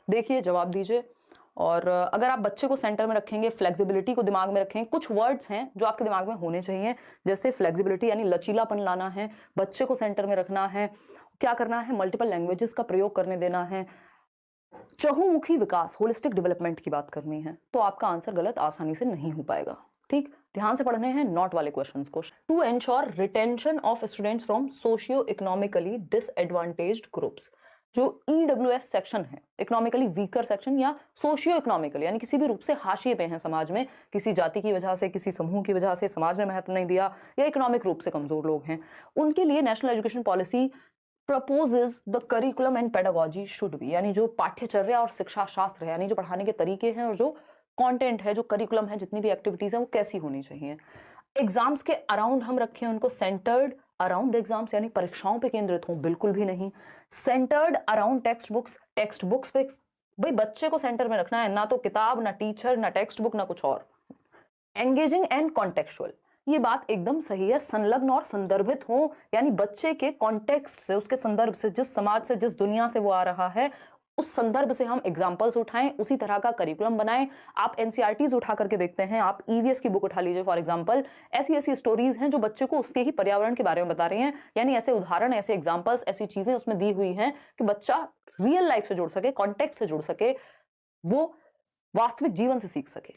देखिए, जवाब दीजिए। और अगर आप बच्चे को सेंटर में रखेंगे, फ्लेक्सिबिलिटी को दिमाग में रखें, कुछ वर्ड्स हैं जो आपके दिमाग में होने चाहिए, जैसे फ्लेक्सिबिलिटी यानी लचीलापन लाना है, बच्चे को सेंटर में रखना है, क्या करना है, मल्टीपल लैंग्वेजेस का प्रयोग करने देना है, चहुमुखी विकास, होलिस्टिक डेवलपमेंट की बात करनी है, तो आपका आंसर गलत आसानी से नहीं हो पाएगा। ठीक, ध्यान से पढ़ने हैं नॉट वाले क्वेश्चंस को। To ensure retention of students from socio economically disadvantaged groups, जो ईडब्ल्यूएस सेक्शन है, इकोनॉमिकली वीकर सेक्शन या सोशियो इकोनॉमिकली यानी किसी भी रूप से हाशिए पे हैं समाज में, किसी जाति की वजह से, किसी समूह की वजह से समाज ने महत्व नहीं दिया, या इकोनॉमिक रूप से कमजोर लोग हैं, उनके लिए national education policy proposes the curriculum and pedagogy should be, यानी जो पाठ्यचर्या और शिक्षा शास्त्र है, यानी जो पढ़ाने के तरीके हैं और जो कंटेंट है, जो करिकुलम है, जितनी भी एक्टिविटीज है, वो कैसी होनी चाहिए। एग्जाम्स के अराउंड हम रखें उनको, सेंटर्ड अराउंड एग्जाम्स यानी परीक्षाओं पे केंद्रित हो, बिल्कुल भी नहीं। सेंटर्ड अराउंड टेक्स्ट बुक्स पे, भाई बच्चे को सेंटर में रखना है, ना तो किताब, ना टीचर, ना टेक्स्ट बुक, ना कुछ और। एंगेजिंग एंड कॉन्टेक्चुअल, ये बात एकदम सही है, संलग्न और संदर्भित हो, यानी बच्चे के कॉन्टेक्स्ट से, उसके संदर्भ से, जिस समाज से, जिस दुनिया से वो आ रहा है, उस संदर्भ से हम एग्जाम्पल्स उठाएं, उसी तरह का करिकुलम बनाएं। आप एनसीईआरटीज उठा करके देखते हैं, आप ईवीएस की बुक उठा लीजिए फॉर एग्जांपल, ऐसी ऐसी स्टोरीज हैं जो बच्चे को उसके ही पर्यावरण के बारे में बता रही हैं, यानी ऐसे उदाहरण, ऐसे एग्जाम्पल्स, ऐसी चीजें उसमें दी हुई हैं कि बच्चा रियल लाइफ से जुड़ सके, कॉन्टेक्स्ट से जुड़ सके, वो वास्तविक जीवन से सीख सके।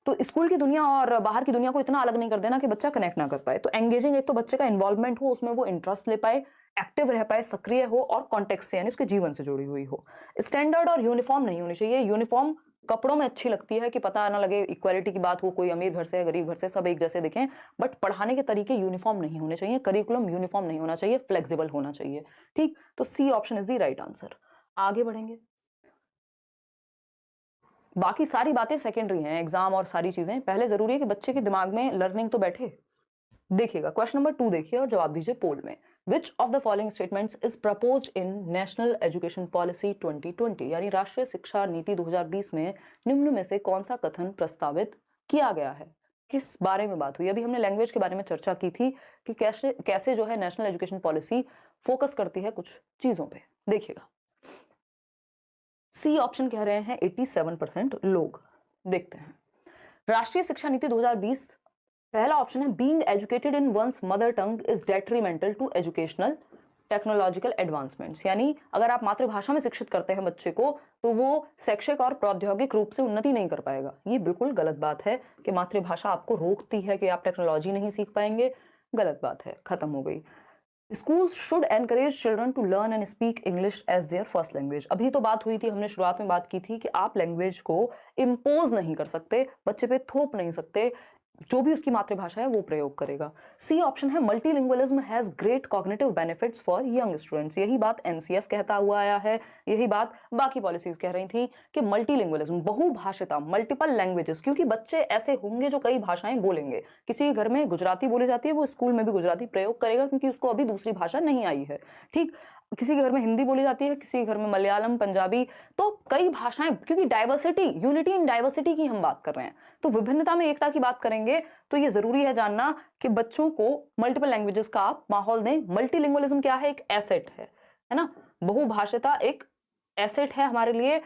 तो स्कूल की दुनिया और बाहर की दुनिया को इतना अलग नहीं कर देना कि बच्चा कनेक्ट ना कर पाए। तो एंगेजिंग, एक तो बच्चे का इन्वॉल्वमेंट हो, उसमें वो इंटरेस्ट ले पाए, एक्टिव रह पाए, सक्रिय हो, और कॉन्टेक्स्ट से यानी उसके जीवन से जुड़ी हुई हो। स्टैंडर्ड और यूनिफॉर्म नहीं होनी चाहिए। यूनिफॉर्म कपड़ों में अच्छी लगती है कि पता ना लगे, इक्वालिटी की बात हो, कोई अमीर घर से है, गरीब घर से, सब एक जैसे दिखें, बट पढ़ाने के तरीके यूनिफॉर्म नहीं होने चाहिए, करिकुलम यूनिफॉर्म नहीं होना चाहिए, फ्लेक्सिबल होना चाहिए। ठीक, तो C option is the right answer. आगे बढ़ेंगे, बाकी सारी बातें सेकेंडरी हैं, एग्जाम और सारी चीजें। पहले जरूरी है कि बच्चे के दिमाग में लर्निंग तो बैठे। देखिएगा, क्वेश्चन नंबर 2 देखिए और जवाब दीजिए पोल में। विच of the following statements is proposed in national education policy 2020, यानी राष्ट्रीय शिक्षा नीति 2020 में निम्न में से कौन सा कथन प्रस्तावित किया गया है। किस बारे में बात हुई? अभी हमने लैंग्वेज के बारे में चर्चा की थी कि कैसे कैसे जो है नेशनल एजुकेशन पॉलिसी फोकस करती है कुछ चीजों पे। देखिएगा, सी ऑप्शन कह रहे हैं 87% लोग। देखते हैं, राष्ट्रीय शिक्षा नीति 2020, पहला ऑप्शन है being educated in one's mother tongue is detrimental to educational technological advancements, यानी अगर आप मातृभाषा में शिक्षित करते हैं बच्चे को तो वो शैक्षिक और प्रौद्योगिक रूप से उन्नति नहीं कर पाएगा। ये बिल्कुल गलत बात है कि मातृभाषा आपको रोकती है कि आप टेक्नोलॉजी नहीं सीख पाएंगे, गलत बात है, खत्म हो गई। School should encourage children to learn and speak English as their first language. अभी तो बात हुई थी, हमने शुरुआत में बात की थी कि आप लैंग्वेज को इम्पोज नहीं कर सकते, बच्चे पे थोप नहीं सकते, जो भी उसकी मातृभाषा है वो प्रयोग करेगा। सी ऑप्शन है multilingualism has great cognitive benefits for young students. यही बात एनसीएफ कहता हुआ आया है, यही बात बाकी पॉलिसीज कह रही थी कि मल्टीलिंगुअलिज्म, बहुभाषिता, मल्टीपल लैंग्वेजेस, क्योंकि बच्चे ऐसे होंगे जो कई भाषाएं बोलेंगे। किसी के घर में गुजराती बोली जाती है, वो स्कूल में भी गुजराती प्रयोग करेगा क्योंकि उसको अभी दूसरी भाषा नहीं आई है। ठीक, किसी के घर में हिंदी बोली जाती है, किसी के घर में मलयालम, पंजाबी, तो कई भाषाएं, क्योंकि डाइवर्सिटी, यूनिटी इन डाइवर्सिटी की हम बात कर रहे हैं, तो विभिन्नता में एकता की बात करेंगे। तो ये जरूरी है जानना कि बच्चों को मल्टीपल लैंग्वेजेस का आप माहौल दें। मल्टीलिंगुअलिज्म क्या है? एक एसेट है ना, बहुभाषिता एक एसेट है हमारे लिए,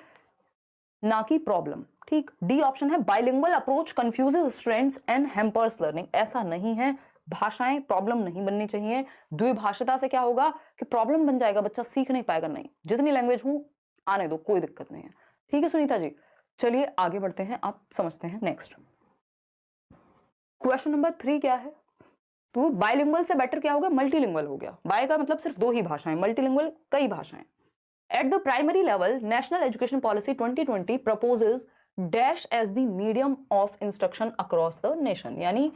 ना कि प्रॉब्लम। ठीक, डी ऑप्शन है bilingual approach confuses students and hampers learning. ऐसा नहीं है, भाषाएं प्रॉब्लम नहीं बननी चाहिए। द्विभाषिता से क्या होगा कि प्रॉब्लम बन जाएगा, बच्चा सीख नहीं पाएगा। नहीं, जितनी लैंग्वेज हो आने दो, कोई दिक्कत नहीं है। ठीक है सुनीता जी, चलिए आगे बढ़ते हैं, आप समझते हैं। नेक्स्ट क्वेश्चन नंबर 3 क्या है? तो बाइलिंगुअल से बेटर क्या होगा? मल्टीलिंगुअल हो गया। बाय का मतलब सिर्फ 2 ही भाषाएं, मल्टीलिंगुअल कई भाषाएं। At the primary level, National Education Policy 2020 proposes dash as the medium of instruction across the nation, यानी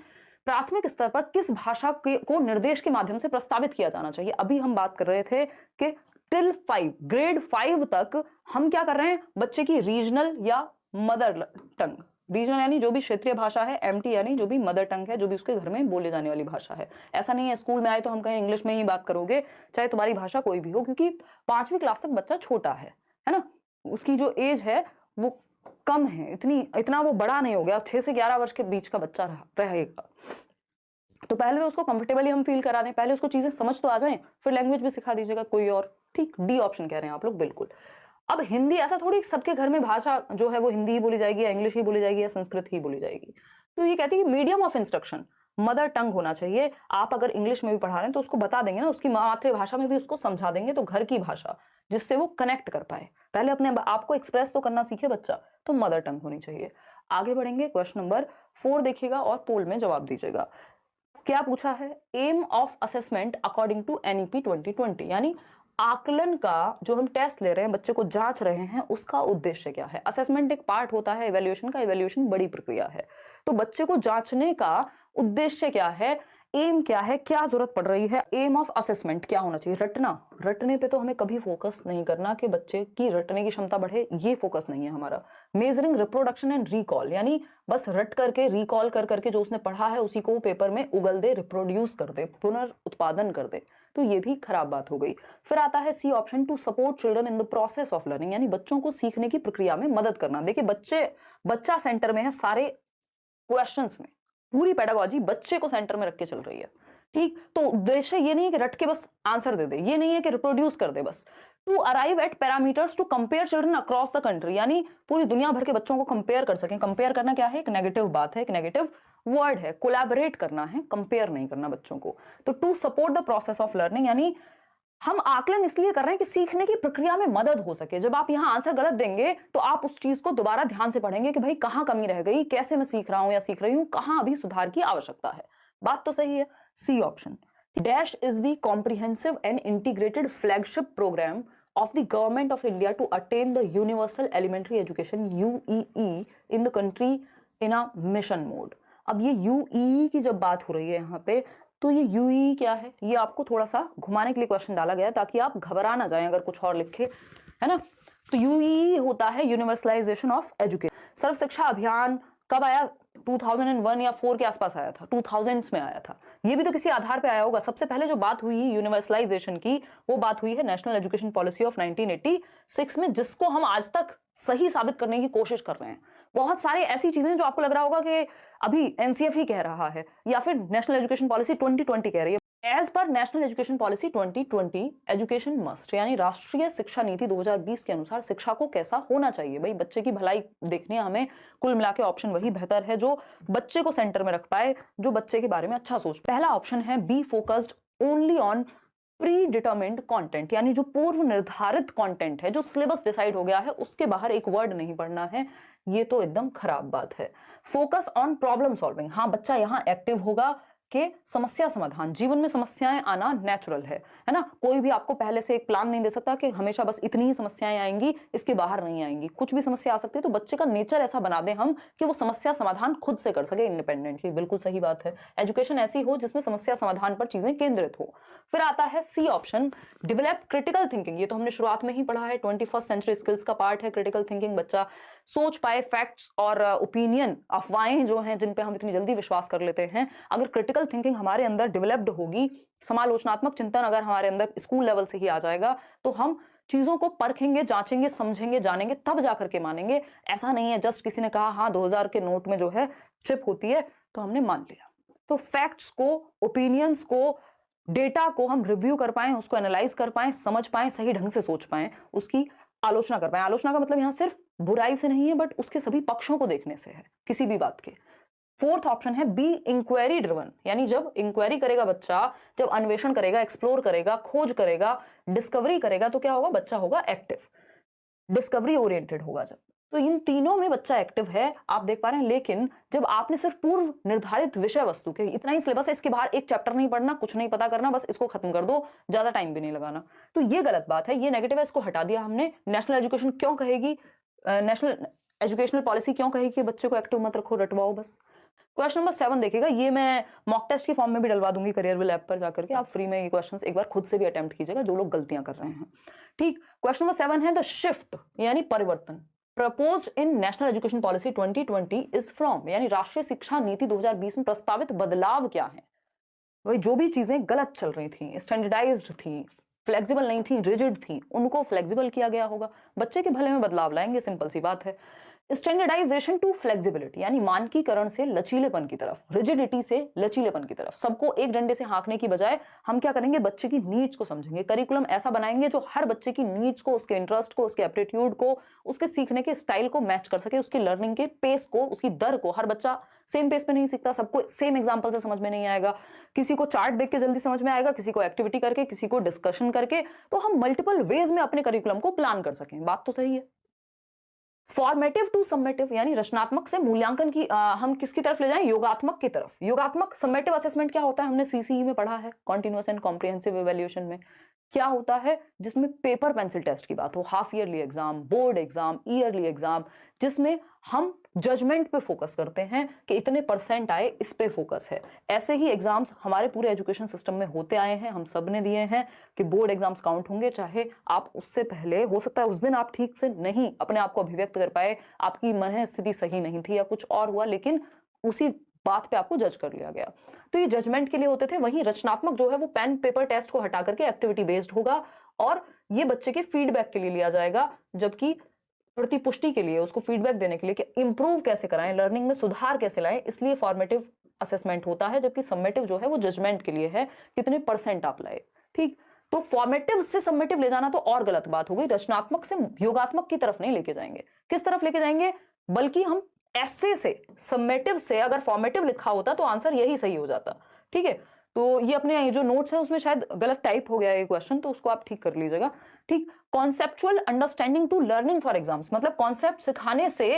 प्राथमिक स्तर पर किस भाषा को निर्देश के माध्यम से प्रस्तावित किया जाना चाहिए। अभी हम बात कर रहे थे कि टिल 5, ग्रेड 5 तक हम क्या कर रहे हैं, बच्चे की रीजनल या मदर टंग, रीजनल यानी जो भी क्षेत्रीय भाषा है, एमटी यानी जो भी मदर टंग है, जो भी उसके घर में बोले जाने वाली भाषा है। ऐसा नहीं है स्कूल में आए तो हम कहें इंग्लिश में ही बात करोगे, चाहे तुम्हारी भाषा कोई भी हो, क्योंकि 5वीं क्लास तक बच्चा छोटा है ना, उसकी जो एज है वो कम है, इतना वो बड़ा नहीं हो गया। 6 से 11 वर्ष के बीच का बच्चा रहेगा, तो पहले तो उसको कंफर्टेबली हम फील करा दें, पहले उसको चीजें समझ तो आ जाएं, फिर लैंग्वेज भी सिखा दीजिएगा कोई और। ठीक, डी ऑप्शन कह रहे हैं आप लोग, बिल्कुल। अब हिंदी ऐसा थोड़ी सबके घर में भाषा जो है वो हिंदी ही बोली जाएगी या इंग्लिश ही बोली जाएगी या संस्कृत ही बोली जाएगी। तो ये कहती है कि medium of instruction mother tongue होना चाहिए। आप अगर इंग्लिश में भी पढ़ा रहे हैं तो उसको बता देंगे ना, उसकी मातृभाषा में भी उसको समझा देंगे, तो घर की भाषा जिससे वो कनेक्ट कर पाए। पहले अपने आप को एक्सप्रेस तो करना सीखे बच्चा, तो मदर टंग होनी चाहिए। आगे बढ़ेंगे, क्वेश्चन नंबर 4 देखिएगा और पोल में जवाब दीजिएगा। क्या पूछा है? Aim of assessment according to NEP 2020, यानी आकलन का जो हम टेस्ट ले रहे हैं, बच्चे को जांच रहे हैं, उसका उद्देश्य क्या है। असेसमेंट एक पार्ट होता है इवैल्यूएशन का, इवैल्यूएशन बड़ी प्रक्रिया है। तो बच्चे को जांचने का उद्देश्य क्या है, एम क्या है, क्या जरूरत पड़ रही है। एम ऑफ असेसमेंट क्या होना चाहिए? रटना। रटने पे तो हमें कभी फोकस नहीं करना कि बच्चे की रटने की क्षमता बढ़े, ये फोकस नहीं है हमारा। मेजरिंग रिप्रोडक्शन एंड रिकॉल, यानी बस रट करके रिकॉल कर करके जो उसने पढ़ा है उसी को पेपर में उगल दे, रिप्रोड्यूस कर दे, पुनर्उत्पादन कर दे, तो ये भी खराब बात हो गई। फिर आता है C option, to support children in the process of learning, यानी बच्चों को सीखने की प्रक्रिया में मदद करना। देखिए बच्चा सेंटर में है सारे क्वेश्चंस में, पूरी पेडागॉजी बच्चे को सेंटर में रख के चल रही है। ठीक, तो उद्देश्य ये नहीं है कि रट के बस आंसर दे दे, ये नहीं है कि रिप्रोड्यूस कर दे बस। To arrive at parameters to compare children across the country, यानी पूरी दुनिया भर के बच्चों को कंपेयर कर सकें। कंपेयर करना क्या है? एक नेगेटिव बात है, एक नेगेटिव वर्ड है। कोलैबोरेट करना है, कंपेयर नहीं करना बच्चों को। तो to support the process of learning, यानी हम आकलन इसलिए कर रहे हैं कि सीखने की प्रक्रिया में मदद हो सके। जब आप यहाँ आंसर गलत देंगे तो आप उस चीज को दोबारा ध्यान से पढ़ेंगे कि भाई कहाँ कमी रह गई, कैसे मैं सीख रहा हूं या सीख रही हूँ, कहाँ अभी सुधार की आवश्यकता है। बात तो सही है। C option, dash is the comprehensive and integrated flagship programme of the government of India to attain the universal elementary education UEE in the country in a mission mode। अब ये UEE की जब बात हो रही है यहाँ पे, तो ये UEE क्या है, ये आपको थोड़ा सा घुमाने के लिए क्वेश्चन डाला गया है ताकि आप घबरा ना जाएं अगर कुछ और लिखे, है ना। तो UEE होता है यूनिवर्सलाइजेशन ऑफ एजुकेशन। सर्व शिक्षा अभियान कब आया? 2001 या 4 के आसपास आया था, 2000s में आया था। ये भी तो किसी आधार पे आया होगा। सबसे पहले जो बात हुई यूनिवर्सलाइजेशन की, वो बात हुई है नेशनल एजुकेशन पॉलिसी ऑफ 1986 में, जिसको हम आज तक सही साबित करने की कोशिश कर रहे हैं। बहुत सारे ऐसी चीजें जो आपको लग रहा होगा कि अभी एनसीएफ ही कह रहा है या फिर नेशनल एजुकेशन पॉलिसी 2020 कह रही है। As per national education policy 2020 education must, यानी राष्ट्रीय शिक्षा नीति 2020 के अनुसार शिक्षा को कैसा होना चाहिए। भाई बच्चे की भलाई देखनी है हमें, कुल मिला के ऑप्शन वही बेहतर है जो बच्चे को सेंटर में रख पाए, जो बच्चे के बारे में अच्छा सोच। पहला ऑप्शन है be focused only on pre determined content, यानी जो पूर्व निर्धारित कंटेंट है, जो सिलेबस डिसाइड हो गया है, उसके बाहर एक वर्ड नहीं पढ़ना है। ये तो एकदम खराब बात है। फोकस ऑन प्रॉब्लम सॉल्विंग, हाँ बच्चा यहाँ एक्टिव होगा कि समस्या समाधान, जीवन में समस्याएं आना नेचुरल है ना। कोई भी आपको पहले से एक प्लान नहीं दे सकता कि हमेशा बस इतनी ही समस्याएं आएंगी, इसके बाहर नहीं आएंगी। कुछ भी समस्या आ सकती है, तो बच्चे का नेचर ऐसा बना दें हम कि वो समस्या समाधान खुद से कर सके इंडिपेंडेंटली। बिल्कुल सही बात है। एजुकेशन ऐसी हो जिसमें समस्या समाधान पर चीजें केंद्रित हो। फिर आता है C option, develop critical thinking. ये तो हमने शुरुआत में ही पढ़ा है, 21st सेंचुरी स्किल्स का पार्ट है क्रिटिकल थिंकिंग। बच्चा सोच पाए, फैक्ट्स और ओपिनियन, अफवाहें जो हैं जिन पे हम इतनी जल्दी विश्वास कर लेते हैं, अगर क्रिटिकल थिंकिंग हमारे अंदर डेवलप्ड होगी, समालोचनात्मक चिंतन अगर हमारे अंदर स्कूल लेवल से ही आ जाएगा, तो हम चीजों को परखेंगे, जांचेंगे, समझेंगे, जानेंगे, तब जाकर के मानेंगे। ऐसा नहीं है जस्ट किसी ने कहा हाँ 2000 के नोट में जो है चिप होती है तो हमने मान लिया। तो फैक्ट्स को, ओपिनियंस को, डेटा को हम रिव्यू कर पाए, उसको एनालाइज कर पाए, समझ पाए, सही ढंग से सोच पाए, उसकी आलोचना कर पाए। आलोचना का मतलब यहाँ सिर्फ बुराई से नहीं है, बट उसके सभी पक्षों को देखने से है, किसी भी बात के। फोर्थ ऑप्शन है बी इंक्वायरी ड्रिवन, यानी जब इंक्वायरी करेगा बच्चा, जब अन्वेषण करेगा, एक्सप्लोर करेगा, खोज करेगा, डिस्कवरी करेगा, तो क्या होगा? बच्चा होगा एक्टिव, डिस्कवरी ओरिएंटेड होगा जब। तो इन तीनों में बच्चा एक्टिव है, आप देख पा रहे हैं। लेकिन जब आपने सिर्फ पूर्व निर्धारित विषय वस्तु के इतना ही सिलेबस है, इसके बाहर एक चैप्टर नहीं पढ़ना, कुछ नहीं पता करना, बस इसको खत्म कर दो, ज्यादा टाइम भी नहीं लगाना, तो ये गलत बात है, ये नेगेटिव है, इसको हटा दिया हमने। नेशनल एजुकेशन क्यों कहेगी, नेशनल एजुकेशनल पॉलिसी क्यों कहेगी कि बच्चे को एक्टिव मत रखो, रटवाओ बस। क्वेश्चन नंबर 7 देखिएगा, ये मैं मॉक टेस्ट की फॉर्म में भी डलवा दूंगी करियर ऐप पर जाकर के, आप फ्री में ये क्वेश्चंस एक बार खुद से भी अटेम्प्ट कीजिएगा जो लोग गलतियां कर रहे हैं। ठीक, क्वेश्चन नंबर 7 है द शिफ्ट, यानी परिवर्तन, proposed in national education policy 2020 is from, यानी राष्ट्रीय शिक्षा नीति 2020 में प्रस्तावित बदलाव क्या है। वही जो भी चीजें गलत चल रही थी, स्टैंडर्डाइज्ड थी, फ्लेक्सिबल नहीं थी, रिजिड थी, उनको फ्लेक्सिबल किया गया होगा। बच्चे के भले में बदलाव लाएंगे, सिंपल सी बात है। स्टैंडर्डाइजेशन टू फ्लेक्सिबिलिटी यानी मानकीकरण से लचीलेपन की तरफ, रिजिडिटी से लचीलेपन की तरफ। सबको एक डंडे से हाँकने की बजाय हम क्या करेंगे, बच्चे की नीड्स को समझेंगे, करिकुलम ऐसा बनाएंगे जो हर बच्चे की नीड्स को, उसके इंटरेस्ट को, उसके एप्टीट्यूड को, उसके सीखने के स्टाइल को मैच कर सके, उसकी लर्निंग के पेस को, उसकी दर को। हर बच्चा सेम पेस पे नहीं सीखता, सबको सेम एग्जाम्पल से समझ में नहीं आएगा, किसी को चार्ट देख के जल्दी समझ में आएगा, किसी को एक्टिविटी करके, किसी को डिस्कशन करके। तो हम मल्टीपल वेज में अपने करिकुलम को प्लान कर सकें। बात तो सही है। फॉर्मेटिव टू सबमेटिव यानी रचनात्मक से मूल्यांकन की हम किसकी तरफ ले जाएं, योगात्मक की तरफ। योगात्मक सबमेटिव असेसमेंट क्या होता है, हमने सीसीई में पढ़ा है, कॉन्टिन्यूअस एंड कॉम्प्रिहेंसिव इवैल्यूएशन में। क्या होता है, जिसमें पेपर पेंसिल टेस्ट की बात हो, half yearly exam, board exam, yearly exam, जिसमें हम जजमेंट पे फोकस करते हैं कि इतने परसेंट आए, इस पे फोकस है। ऐसे ही एग्जाम्स हमारे पूरे एजुकेशन सिस्टम में होते आए हैं, हम सब ने दिए हैं कि बोर्ड एग्जाम्स काउंट होंगे, चाहे आप उससे पहले, हो सकता है उस दिन आप ठीक से नहीं अपने आप को अभिव्यक्त कर पाए, आपकी मन स्थिति सही नहीं थी या कुछ और हुआ, लेकिन उसी बात पे आपको जज कर लिया गया। तो ये जजमेंट के लिए होते थे। वहीं रचनात्मक जो है वो पेन पेपर टेस्ट को हटा करके एक्टिविटी बेस्ड होगा, और ये बच्चे के फीडबैक के लिए लिया जाएगा, जबकि प्रतिपुष्टि के लिए, उसको फीडबैक देने के लिए कि इंप्रूव कैसे कराएं, लर्निंग में सुधार कैसे लाएं, इसलिए फॉर्मेटिव असेसमेंट होता है। जबकि सबमेटिव जो है वो जजमेंट के लिए है, कितने परसेंट आप लाए। ठीक, तो फॉर्मेटिव से सबमेटिव ले जाना तो और गलत बात हो गई। रचनात्मक से योगात्मक की तरफ नहीं लेके जाएंगे। किस तरफ लेके जाएंगे, बल्कि हम ऐसे से, सबमेटिव से अगर फॉर्मेटिव लिखा होता तो आंसर यही सही हो जाता। ठीक है, तो ये अपने जो नोट्स है उसमें शायद गलत टाइप हो गया है क्वेश्चन, तो उसको आप ठीक कर लीजिएगा। ठीक, conceptual understanding to learning for exams, मतलब कॉन्सेप्ट सिखाने से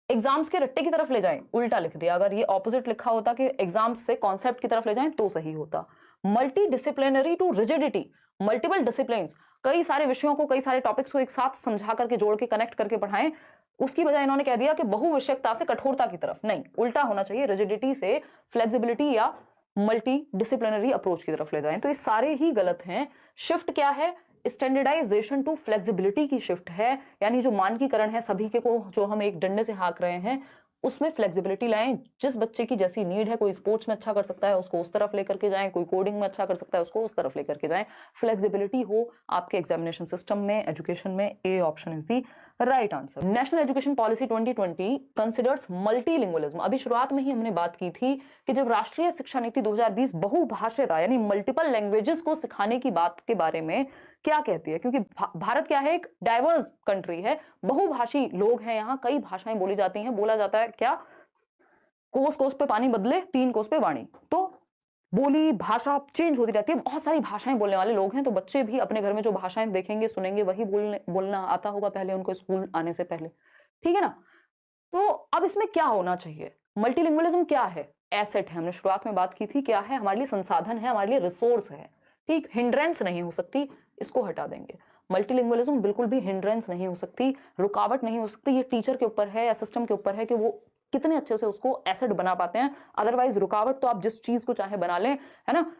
एग्जाम्स के रट्टे की तरफ ले जाएं, उल्टा लिख दिया। अगर ये ऑपोजिट लिखा होता कि एग्जाम्स से कॉन्सेप्ट की तरफ ले जाएं तो सही होता। Multi disciplinary to rigidity, multiple discipline, कई सारे विषयों को, कई सारे टॉपिक्स को एक साथ समझा करके, जोड़ के, कनेक्ट करके पढ़ाएं, उसकी बजाय इन्होंने कह दिया कि बहुविषयकता से कठोरता की तरफ। नहीं, उल्टा होना चाहिए, रिजिडिटी से फ्लेक्सिबिलिटी या मल्टी डिसिप्लिनरी अप्रोच की तरफ ले जाएं। तो ये सारे ही गलत हैं। शिफ्ट क्या है, स्टैंडर्डाइजेशन टू फ्लेक्सिबिलिटी की शिफ्ट है, यानी जो मानकीकरण है सभी के को, जो हम एक डंडे से हाँक रहे हैं, उसमें फ्लेक्सिबिलिटी लाएं। जिस बच्चे की जैसी नीड है, कोई स्पोर्ट्स में अच्छा कर सकता है, उसको उस तरफ लेकर के जाएं, कोई कोडिंग में अच्छा कर सकता है, उसको उस तरफ लेकर के जाएं। फ्लेक्सिबिलिटी हो आपके एग्जामिनेशन सिस्टम में, एजुकेशन में। A option is the right answer. National education policy 2020 considers multilingualism. अभी शुरुआत में ही हमने बात की थी कि जब राष्ट्रीय शिक्षा नीति 2020 बहुभाषिता यानी मल्टीपल लैंग्वेजेस को सिखाने की बात के बारे में क्या कहती है, क्योंकि भारत क्या है, एक डाइवर्स कंट्री है, बहुभाषी लोग हैं, यहाँ कई भाषाएं बोली जाती हैं। बोला जाता है क्या, कोस कोस पे पानी बदले, तीन कोस पे वाणी। तो बोली, भाषा चेंज होती रहती है, बहुत सारी भाषाएं बोलने वाले लोग हैं। तो बच्चे भी अपने घर में जो भाषाएं देखेंगे, सुनेंगे, वही बोलना आता होगा पहले उनको, स्कूल आने से पहले। ठीक है ना। तो अब इसमें क्या होना चाहिए, मल्टीलिंगुअलिज्म क्या है, एसेट है, हमने शुरुआत में बात की थी, क्या है, हमारे लिए संसाधन है, हमारे लिए रिसोर्स है। ठीक, हिंड्रेंस नहीं हो सकती, इसको हटा देंगे। मल्टीलिंगुअलिज्म बिल्कुल भी हिंड्रेंस नहीं हो सकती, रुकावट नहीं हो सकती। ये टीचर के ऊपर है या सिस्टम के ऊपर है कि वो कितने अच्छे से उसको एसेट बना पाते हैं। अदरवाइज रुकावट तो आप जिस चीज को चाहे बना लें, है ना।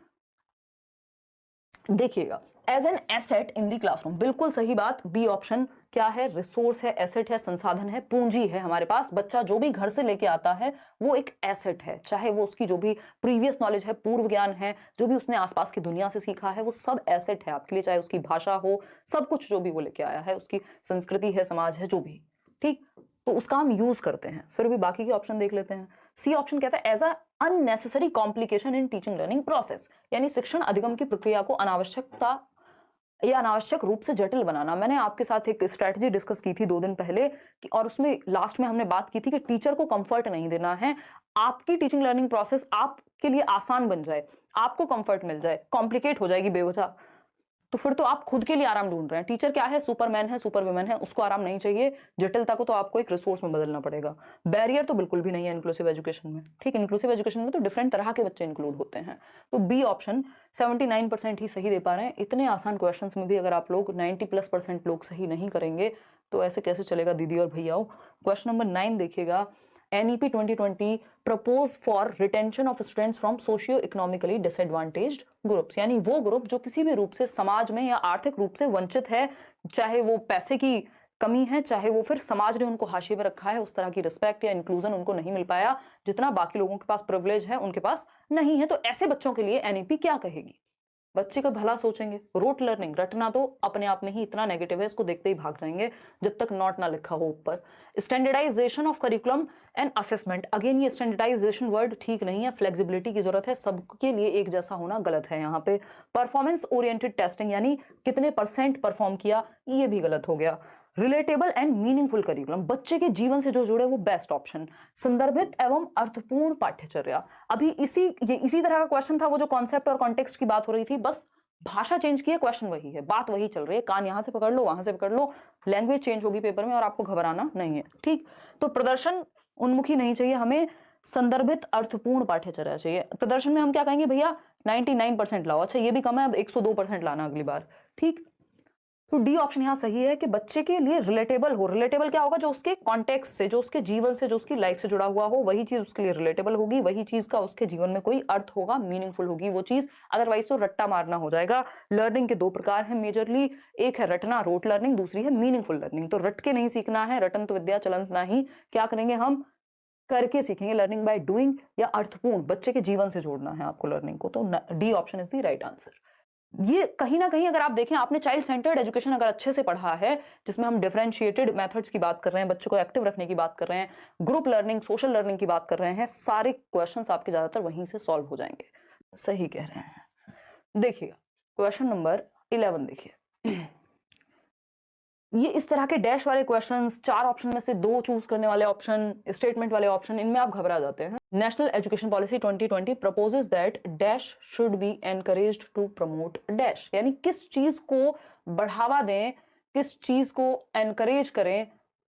देखिएगा, as an asset in the classroom, बिल्कुल सही बात। बी ऑप्शन क्या है, रिसोर्स है, एसेट है, संसाधन है, पूंजी है हमारे पास। बच्चा जो भी घर से लेके आता है वो एक एसेट है, चाहे वो उसकी जो भी प्रीवियस नॉलेज है, पूर्व ज्ञान है, जो भी उसने आसपास की दुनिया से सीखा है, वो सब एसेट है आपके लिए। चाहे उसकी भाषा हो, सब कुछ जो भी वो लेके आया है, उसकी संस्कृति है, समाज है, जो भी। ठीक, तो उसका हम यूज करते हैं। फिर भी बाकी के ऑप्शन देख लेते हैं। सी ऑप्शन कहता है as a unnecessary complication in teaching learning process, यानी शिक्षण अधिगम की प्रक्रिया को अनावश्यकता या अनावश्यक रूप से जटिल बनाना। मैंने आपके साथ एक स्ट्रेटजी डिस्कस की थी 2 दिन पहले और उसमें लास्ट में हमने बात की थी कि टीचर को कंफर्ट नहीं देना है। आपकी टीचिंग लर्निंग प्रोसेस आपके लिए आसान बन जाए, आपको कंफर्ट मिल जाए, कॉम्प्लिकेट हो जाएगी बेवजह, तो फिर तो आप खुद के लिए आराम ढूंढ रहे हैं। टीचर क्या है, सुपरमैन है, सुपर वुमेन है, उसको आराम नहीं चाहिए। जटिलता को तो आपको एक रिसोर्स में बदलना पड़ेगा। बैरियर तो बिल्कुल भी नहीं है इंक्लूसिव एजुकेशन में। ठीक, इंक्लूसिव एजुकेशन में तो डिफरेंट तरह के बच्चे इंक्लूड होते हैं। तो बी ऑप्शन 79% ही सही दे पा रहे हैं। इतने आसान क्वेश्चन में भी अगर आप लोग 90+% लोग सही नहीं करेंगे तो ऐसे कैसे चलेगा दीदी और भैयाओ। क्वेश्चन नंबर 9 देखिएगा, NEP 2020 propose for retention of students from socio economically disadvantaged groups, यानी वो ग्रुप जो किसी भी रूप से समाज में या आर्थिक रूप से वंचित है, चाहे वो पैसे की कमी है, चाहे वो फिर समाज ने उनको हाशिए में रखा है, उस तरह की रिस्पेक्ट या इंक्लूजन उनको नहीं मिल पाया जितना बाकी लोगों के पास प्रिविलेज है उनके पास नहीं है। तो ऐसे बच्चों के लिए NEP क्या कहेगी। बच्चे का भला सोचेंगे। रोट लर्निंग, रटना तो अपने आप में ही इतना नेगेटिव है, इसको देखते ही भाग जाएंगे जब तक नॉट ना लिखा हो ऊपर। Standardisation of curriculum and assessment, again ये स्टैंडर्डाइजेशन वर्ड ठीक नहीं है, फ्लेक्सिबिलिटी की जरूरत है, सबके लिए एक जैसा होना गलत है यहाँ पे। परफॉर्मेंस ओरिएंटेड टेस्टिंग, यानी कितने % परफॉर्म किया, ये भी गलत हो गया। रिलेटेबल एंड मीनिंगफुल करिकुलम, बच्चे के जीवन से जो जुड़े वो बेस्ट ऑप्शन। संदर्भित एवं अर्थपूर्ण पाठ्यचर्या, अभी इसी तरह का क्वेश्चन था, वो जो कॉन्सेप्ट और कॉन्टेक्स्ट की बात हो रही थी, बस भाषा चेंज की है, क्वेश्चन वही है, बात वही चल रही है, कान यहां से पकड़ लो वहां से पकड़ लो, लैंग्वेज चेंज होगी पेपर में और आपको घबराना नहीं है, ठीक। तो प्रदर्शन उन्मुखी नहीं चाहिए हमें, संदर्भित अर्थपूर्ण पाठ्यचर्या चाहिए। प्रदर्शन में हम क्या कहेंगे, भैया 99% लाओ, अच्छा ये भी कम है, अब 102% लाना अगली बार, ठीक। तो डी ऑप्शन यहाँ सही है कि बच्चे के लिए रिलेटेबल हो। रिलेटेबल क्या होगा, जो उसके कॉन्टेक्स्ट से, जो उसके जीवन से, जो उसकी लाइफ से जुड़ा हुआ हो, वही चीज उसके लिए रिलेटेबल होगी, वही चीज का उसके जीवन में कोई अर्थ होगा, मीनिंगफुल होगी वो चीज, अदरवाइज तो रट्टा मारना हो जाएगा। लर्निंग के 2 प्रकार हैं मेजरली, एक है रटना, रोट लर्निंग, दूसरी है मीनिंगफुल लर्निंग। तो रट के नहीं सीखना है, रटन तो विद्या चलंत नहीं, क्या करेंगे हम, करके सीखेंगे, लर्निंग बाय डूइंग, या अर्थपूर्ण बच्चे के जीवन से जोड़ना है आपको लर्निंग को। तो D option is the right answer. ये कहीं ना कहीं अगर आप देखें, आपने चाइल्ड सेंटर्ड एजुकेशन अगर अच्छे से पढ़ा है, जिसमें हम डिफरेंशिएटेड मेथड्स की बात कर रहे हैं, बच्चे को एक्टिव रखने की बात कर रहे हैं, ग्रुप लर्निंग, सोशल लर्निंग की बात कर रहे हैं, सारे क्वेश्चंस आपके ज्यादातर वहीं से सॉल्व हो जाएंगे। सही कह रहे हैं। देखिएगा क्वेश्चन नंबर 11 देखिए, ये इस तरह के डैश वाले क्वेश्चंस, 4 ऑप्शन में से 2 चूज करने वाले ऑप्शन, स्टेटमेंट वाले ऑप्शन, इनमें आप घबरा जाते हैं। National education policy 2020 proposes that dash should be encouraged to promote dash, यानी किस चीज को बढ़ावा दें, किस चीज को एनकरेज करें,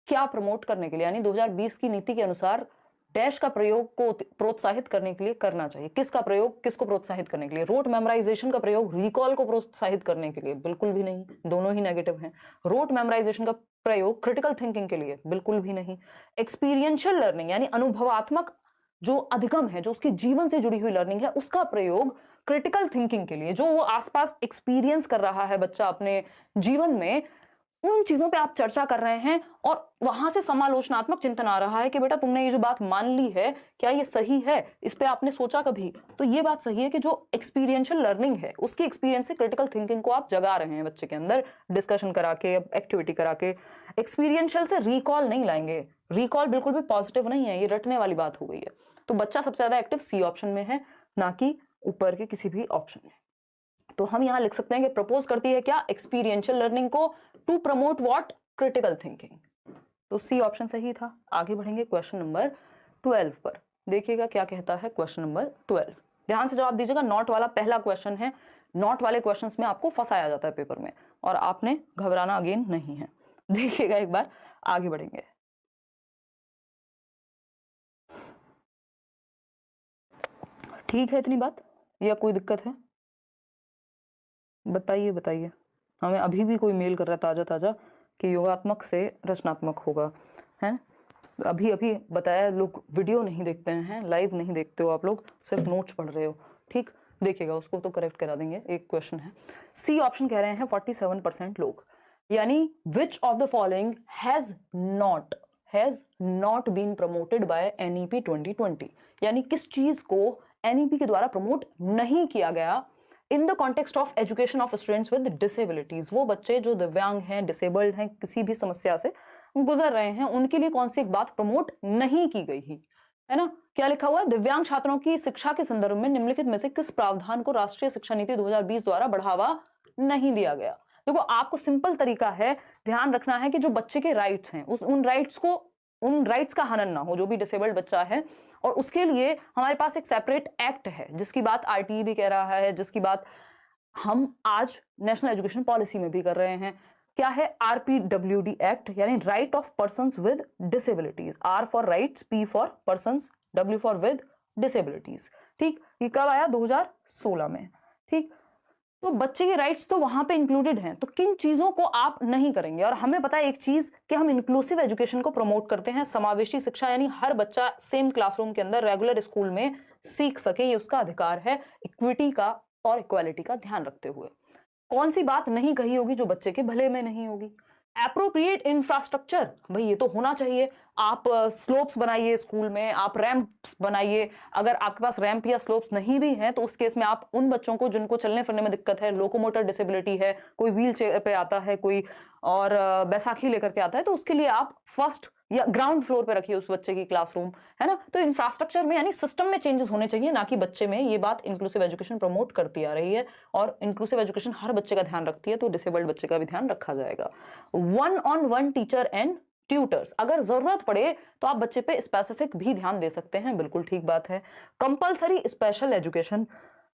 क्या प्रमोट करने के लिए, यानी 2020 की नीति के अनुसार डैश का प्रयोग को प्रोत्साहित करने के लिए करना चाहिए। किसका प्रयोग, किसको प्रोत्साहित करने के लिए, रोट मेमोराइजेशन का प्रयोग रिकॉल को प्रोत्साहित करने के लिए, बिल्कुल भी नहीं, दोनों ही नेगेटिव हैं। रोट मेमोराइजेशन का प्रयोग क्रिटिकल थिंकिंग के लिए, बिल्कुल भी नहीं। एक्सपीरियंशियल लर्निंग यानी अनुभवात्मक जो अधिगम है, जो उसके जीवन से जुड़ी हुई लर्निंग है, उसका प्रयोग क्रिटिकल थिंकिंग के लिए, जो वो आसपास एक्सपीरियंस कर रहा है बच्चा अपने जीवन में, उन चीजों पे आप चर्चा कर रहे हैं और वहां से समालोचनात्मक चिंतन आ रहा है कि बेटा तुमने ये जो बात मान ली है, क्या ये सही है, इस पे आपने सोचा कभी। तो ये बात सही है कि जो एक्सपीरियंशियल लर्निंग है, उसकी एक्सपीरियंस से क्रिटिकल थिंकिंग को आप जगा रहे हैं बच्चे के अंदर, डिस्कशन करा के, एक्टिविटी करा के। एक्सपीरियंशियल से रिकॉल नहीं लाएंगे, रिकॉल बिल्कुल भी पॉजिटिव नहीं है, ये रटने वाली बात हो गई है। तो बच्चा सबसे ज्यादा एक्टिव सी ऑप्शन में है, ना कि ऊपर के किसी भी ऑप्शन में। तो हम यहां लिख सकते हैं कि प्रपोज करती है क्या, एक्सपीरियंशियल लर्निंग को to promote what, critical thinking. तो सी ऑप्शन सही था। आगे बढ़ेंगे क्वेश्चन नंबर 12 पर, देखिएगा क्या कहता है क्वेश्चन नंबर 12। ध्यान से जवाब दीजिएगा, नॉट वाला पहला क्वेश्चन है, नॉट वाले क्वेश्चंस में आपको फंसाया जाता है पेपर में, और आपने घबराना अगेन नहीं है। देखिएगा एक बार, आगे बढ़ेंगे। ठीक है इतनी बात, या कोई दिक्कत है, बताइए बताइए। हमें अभी भी कोई मेल कर रहा है ताजा ताजा कि योगात्मक से रचनात्मक होगा, है अभी अभी बताया। लोग वीडियो नहीं देखते हैं, लाइव नहीं देखते हो आप लोग, सिर्फ नोट्स पढ़ रहे हो, ठीक। देखिएगा उसको तो करेक्ट करा देंगे। एक क्वेश्चन है, सी ऑप्शन कह रहे हैं 47% लोग, यानी which of the following has not been promoted by NEP 2020, यानी किस चीज को एनईपी के द्वारा प्रमोट नहीं किया गया in the context of education of students with disabilities. वो बच्चे जो दिव्यांग हैं, डिसेबल्ड हैं, किसी भी समस्या से गुजर रहे हैं, उनके लिए कौन सी एक बात प्रमोट नहीं की गई है ना। क्या लिखा हुआ है, दिव्यांग छात्रों की शिक्षा के संदर्भ में निम्नलिखित में से किस प्रावधान को राष्ट्रीय शिक्षा नीति 2020 द्वारा बढ़ावा नहीं दिया गया। देखो आपको सिंपल तरीका है, ध्यान रखना है कि जो बच्चे के राइट्स हैं, उन राइट्स का हनन ना हो, जो भी डिसेबल्ड बच्चा है। और उसके लिए हमारे पास एक सेपरेट एक्ट है, जिसकी बात आरटीई भी कह रहा है, जिसकी बात हम आज नेशनल एजुकेशन पॉलिसी में भी कर रहे हैं। क्या है, आरपीडब्ल्यूडी एक्ट, यानी right of persons with disabilities. R for rights, P for persons, W for with disabilities, ठीक। ये कब आया, 2016 में, ठीक। तो बच्चे के राइट्स तो वहां पे इंक्लूडेड हैं, तो किन चीजों को आप नहीं करेंगे। और हमें पता है एक चीज कि हम इंक्लूसिव एजुकेशन को प्रमोट करते हैं, समावेशी शिक्षा, यानी हर बच्चा सेम क्लासरूम के अंदर रेगुलर स्कूल में सीख सके, ये उसका अधिकार है, इक्विटी का और इक्वालिटी का ध्यान रखते हुए। कौन सी बात नहीं कही होगी जो बच्चे के भले में नहीं होगी। एप्रोप्रिएट इंफ्रास्ट्रक्चर, भाई ये तो होना चाहिए। आप स्लोप्स बनाइए स्कूल में, आप रैंप्स बनाइए। अगर आपके पास रैंप या स्लोप्स नहीं भी हैं तो उस केस में आप उन बच्चों को जिनको चलने फिरने में दिक्कत है, लोकोमोटर डिसेबिलिटी है, कोई व्हील चेयर पे आता है, कोई और बैसाखी लेकर के आता है, तो उसके लिए आप फर्स्ट या ग्राउंड फ्लोर पे रखिए उस बच्चे की क्लासरूम, है ना। तो इंफ्रास्ट्रक्चर में यानी सिस्टम में चेंजेस होने चाहिए, ना कि बच्चे में। ये बात इंक्लूसिव एजुकेशन प्रमोट करती आ रही है, और इंक्लूसिव एजुकेशन हर बच्चे का ध्यान रखती है, तो डिसेबल्ड बच्चे का भी ध्यान रखा जाएगा। 1-on-1 टीचर एंड ट्यूटर्स, अगर जरूरत पड़े तो आप बच्चे पे स्पेसिफिक भी ध्यान दे सकते हैं, बिल्कुल ठीक बात है। कंपलसरी स्पेशल एजुकेशन,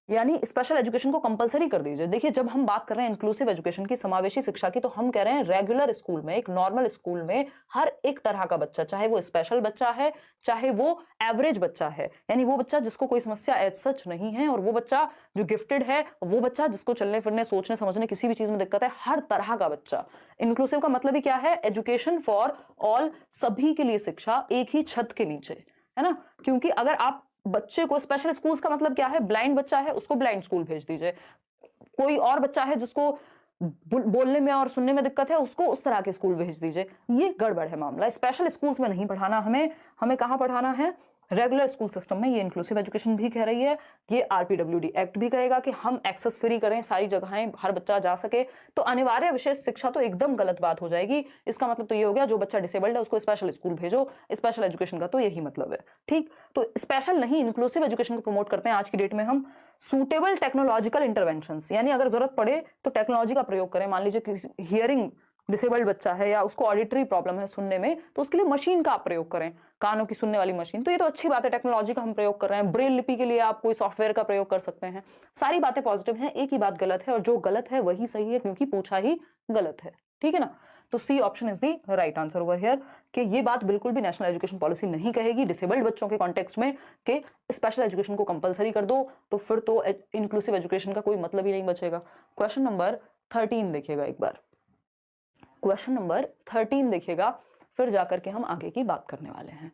यानी स्पेशल एजुकेशन को कंपलसरी कर दीजिए। देखिए, जब हम बात कर रहे हैं इंक्लूसिव एजुकेशन की, समावेशी शिक्षा की, तो हम कह रहे हैं रेगुलर स्कूल में, एक नॉर्मल स्कूल में हर एक तरह का बच्चा, चाहे वो स्पेशल बच्चा है, चाहे वो एवरेज बच्चा है, यानी वो बच्चा जिसको कोई समस्या एज सच नहीं है, और वो बच्चा जो गिफ्टेड है, वो बच्चा जिसको चलने फिरने, सोचने समझने किसी भी चीज में दिक्कत है, हर तरह का बच्चा। इंक्लूसिव का मतलब ही क्या है? एजुकेशन फॉर ऑल, सभी के लिए शिक्षा एक ही छत के नीचे, है ना। क्योंकि अगर आप बच्चे को, स्पेशल स्कूल्स का मतलब क्या है? ब्लाइंड बच्चा है उसको ब्लाइंड स्कूल भेज दीजिए, कोई और बच्चा है जिसको बोलने में और सुनने में दिक्कत है उसको उस तरह के स्कूल भेज दीजिए। ये गड़बड़ है मामला। स्पेशल स्कूल्स में नहीं पढ़ाना हमें, हमें कहां पढ़ाना है? रेगुलर स्कूल सिस्टम में। ये इंक्लूसिव एजुकेशन भी कह रही है, ये आरपीडब्ल्यूडी एक्ट भी कहेगा कि हम एक्सेस फ्री करें, सारी जगहें हर बच्चा जा सके। तो अनिवार्य विशेष शिक्षा तो एकदम गलत बात हो जाएगी। इसका मतलब तो ये हो गया, जो बच्चा डिसेबल्ड है उसको स्पेशल स्कूल भेजो। स्पेशल एजुकेशन का तो यही मतलब है, ठीक। तो स्पेशल नहीं, इंक्लूसिव एजुकेशन को प्रमोट करते हैं आज की डेट में हम। सूटेबल टेक्नोलॉजिकल इंटरवेंशंस, यानी अगर जरूरत पड़े तो टेक्नोलॉजी का प्रयोग करें। मान लीजिए किसी हियरिंग डिसेबल्ड बच्चा है या उसको ऑडिटरी प्रॉब्लम है सुनने में, तो उसके लिए मशीन का प्रयोग करें, कानों की सुनने वाली मशीन। तो ये तो अच्छी बात है, टेक्नोलॉजी का हम प्रयोग कर रहे हैं। ब्रेल लिपि के लिए आप कोई सॉफ्टवेयर का प्रयोग कर सकते हैं। सारी बातें पॉजिटिव हैं, एक ही बात गलत है, और जो गलत है वही सही है, क्योंकि पूछा ही गलत है, ठीक है ना। तो C option is the right answer over here, कि ये बात बिल्कुल भी नेशनल एजुकेशन पॉलिसी नहीं कहेगी डिसेबल्ड बच्चों के कॉन्टेक्स्ट में कि स्पेशल एजुकेशन को कंपलसरी कर दो, तो फिर तो इंक्लूसिव एजुकेशन का कोई मतलब ही नहीं बचेगा। क्वेश्चन नंबर 13 देखिएगा एक बार, क्वेश्चन नंबर 13 देखिएगा, फिर जाकर के हम आगे की बात करने वाले हैं।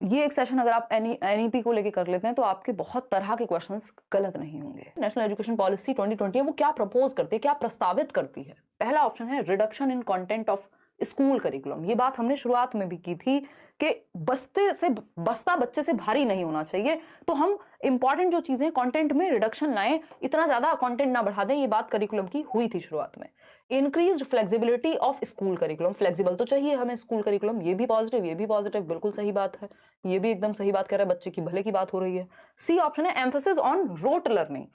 ये एक सेशन अगर आप एनईपी को लेके कर लेते हैं तो आपके बहुत तरह के क्वेश्चंस गलत नहीं होंगे। नेशनल एजुकेशन पॉलिसी 2020 है, वो क्या प्रपोज करती है, क्या प्रस्तावित करती है? पहला ऑप्शन है reduction in content of school curriculum. ये बात हमने शुरुआत में भी की थी कि बस्ता बच्चे से भारी नहीं होना चाहिए, तो हम इंपॉर्टेंट जो चीजें कंटेंट में रिडक्शन लाएं, इतना ज्यादा कंटेंट ना बढ़ा दें। ये बात करिकुलम की हुई थी शुरुआत में। Increased flexibility of school curriculum, flexible तो चाहिए हमें स्कूल करिकुलम, ये भी पॉजिटिव, ये भी पॉजिटिव, बिल्कुल सही बात है, ये भी एकदम सही बात कह रहा है, बच्चे की भले की बात हो रही है। सी ऑप्शन है एम्फेसिस ऑन रोट लर्निंग।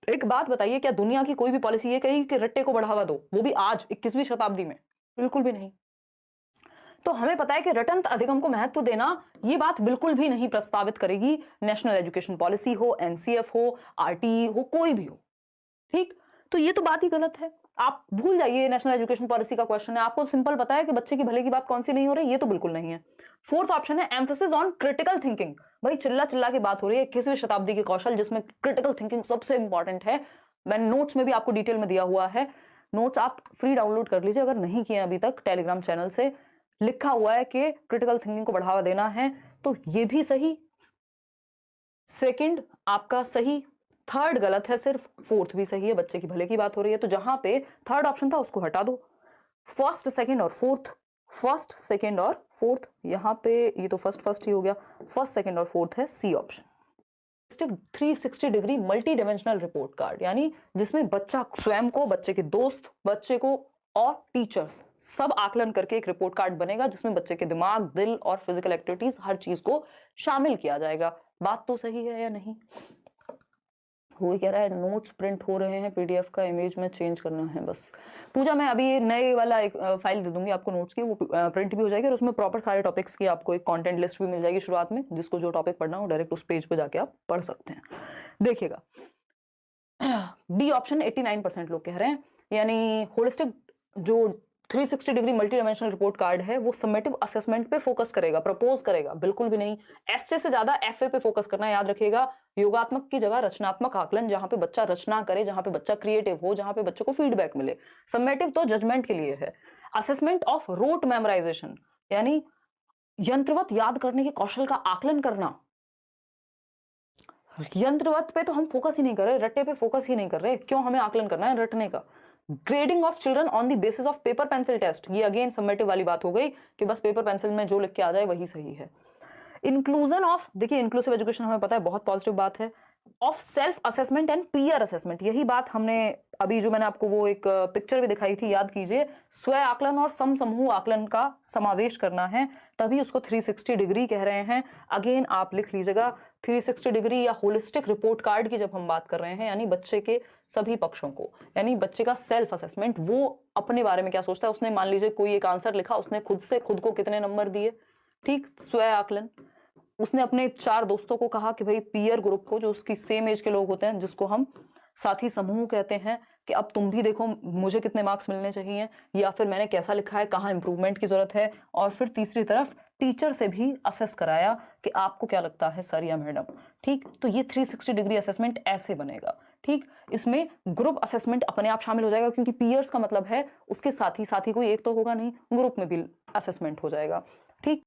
एक बात बताइए, क्या दुनिया की कोई भी पॉलिसी ये कही कि रट्टे को बढ़ावा दो, वो भी आज 21वीं शताब्दी में? बिल्कुल भी नहीं। तो हमें पता है कि रटंत अधिगम को महत्व देना, ये बात बिल्कुल भी नहीं प्रस्तावित करेगी नेशनल एजुकेशन पॉलिसी हो, एनसीएफ हो, आरटीई हो, कोई भी हो, ठीक। तो ये तो बात ही गलत है। आप भूल जाइए नेशनल एजुकेशन पॉलिसी का क्वेश्चन है, आपको सिंपल पता है कि बच्चे की भले की बात कौन सी नहीं हो रही, ये तो बिल्कुल नहीं है। फोर्थ ऑप्शन है एम्फेसिस ऑन क्रिटिकल थिंकिंग। भाई चिल्ला चिल्ला के बात हो रही है, 21वीं शताब्दी के कौशल जिसमें क्रिटिकल थिंकिंग सबसे इंपॉर्टेंट है। मैंने नोट्स में भी आपको डिटेल में दिया हुआ है, नोट्स आप फ्री डाउनलोड कर लीजिए अगर नहीं किए अभी तक, टेलीग्राम चैनल से लिखा हुआ है कि क्रिटिकल थिंकिंग को बढ़ावा देना है। तो ये भी सही, सेकंड आपका सही, थर्ड गलत है सिर्फ, फोर्थ भी सही है, बच्चे की भले की बात हो रही है, तो जहां पे थर्ड ऑप्शन था उसको हटा दो। फर्स्ट सेकंड और फोर्थ, फर्स्ट सेकंड और फोर्थ, यहां पे ये तो फर्स्ट ही हो गया, फर्स्ट सेकंड और फोर्थ है C option. 360 degree multi dimensional report card, यानी जिसमें बच्चा स्वयं को, बच्चे के दोस्त, बच्चे को और टीचर्स सब आकलन करके एक रिपोर्ट कार्ड बनेगा, जिसमें बच्चे के दिमाग, दिल और फिजिकल एक्टिविटीज हर चीज को शामिल किया जाएगा। बात तो सही है या नहीं? वो कह रहा है नोट्स प्रिंट हो रहे हैं, पीडीएफ का इमेज में चेंज करना है बस। पूजा मैं अभी नए वाला एक फाइल दे दूंगी आपको नोट्स की, वो प्रिंट भी हो जाएगी और उसमें प्रॉपर सारे टॉपिक्स की आपको एक कंटेंट लिस्ट भी मिल जाएगी शुरुआत में, जिसको जो टॉपिक पढ़ना हो डायरेक्ट उस पेज पे जाके आप पढ़ सकते हैं। देखिएगा डी ऑप्शन 89% लोग कह रहे हैं, यानी होलिस्टिक जो 360 degree multi dimensional report card है वो समेटिव असेसमेंट पे फोकस करेगा, प्रपोज करेगा, बिल्कुल भी नहीं। एसए से ज्यादा एफए पे फोकस करना है, याद रखिएगा। योगात्मक की जगह रचनात्मक आकलन, जहां पे बच्चा रचना करे, जहां पे बच्चा क्रिएटिव हो, जहां पे बच्चे को फीडबैक मिले। समेटिव तो जजमेंट के लिए है। असेसमेंट ऑफ रोट मेमोराइजेशन, यानी यंत्रवत याद करने के कौशल का आकलन करना। यंत्रवत पे तो हम फोकस ही नहीं कर रहे, रट्टे पे फोकस ही नहीं कर रहे, क्यों हमें आकलन करना है रटने का? Grading of children on the basis of paper pencil test, ये अगेन सबमिटिव वाली बात हो गई कि बस पेपर पेंसिल में जो लिख के आ जाए वही सही है। इंक्लूजन ऑफ, देखिए इंक्लूसिव एजुकेशन हमें पता है बहुत पॉजिटिव बात है, of self assessment and peer assessment, यही बात हमने अभी जो मैंने आपको वो एक पिक्चर भी दिखाई थी, याद कीजिए, स्व आकलन और समूह आकलन का समावेश करना है, तभी उसको 360 डिग्री कह रहे हैं। अगेन आप लिख लीजिएगा 360 डिग्री या होलिस्टिक रिपोर्ट कार्ड की जब हम बात कर रहे हैं, यानी बच्चे के सभी पक्षों को, यानी बच्चे का सेल्फ असेसमेंट, वो अपने बारे में क्या सोचता है, उसने मान लीजिए कोई एक आंसर लिखा, उसने खुद से खुद को कितने नंबर दिए, ठीक, स्व आकलन। उसने अपने 4 दोस्तों को कहा कि भाई पीयर ग्रुप को, जो उसकी सेम एज के लोग होते हैं, जिसको हम साथी समूह कहते हैं, कि अब तुम भी देखो मुझे कितने मार्क्स मिलने चाहिए, या फिर मैंने कैसा लिखा है, कहाँ इंप्रूवमेंट की जरूरत है। और फिर तीसरी तरफ टीचर से भी असेस कराया कि आपको क्या लगता है सर या मैडम, ठीक। तो ये 360 डिग्री असेसमेंट ऐसे बनेगा, ठीक। इसमें ग्रुप असेसमेंट अपने आप शामिल हो जाएगा, क्योंकि पीयर्स का मतलब है उसके साथी कोई एक तो होगा नहीं, ग्रुप में भी असेसमेंट हो जाएगा, ठीक।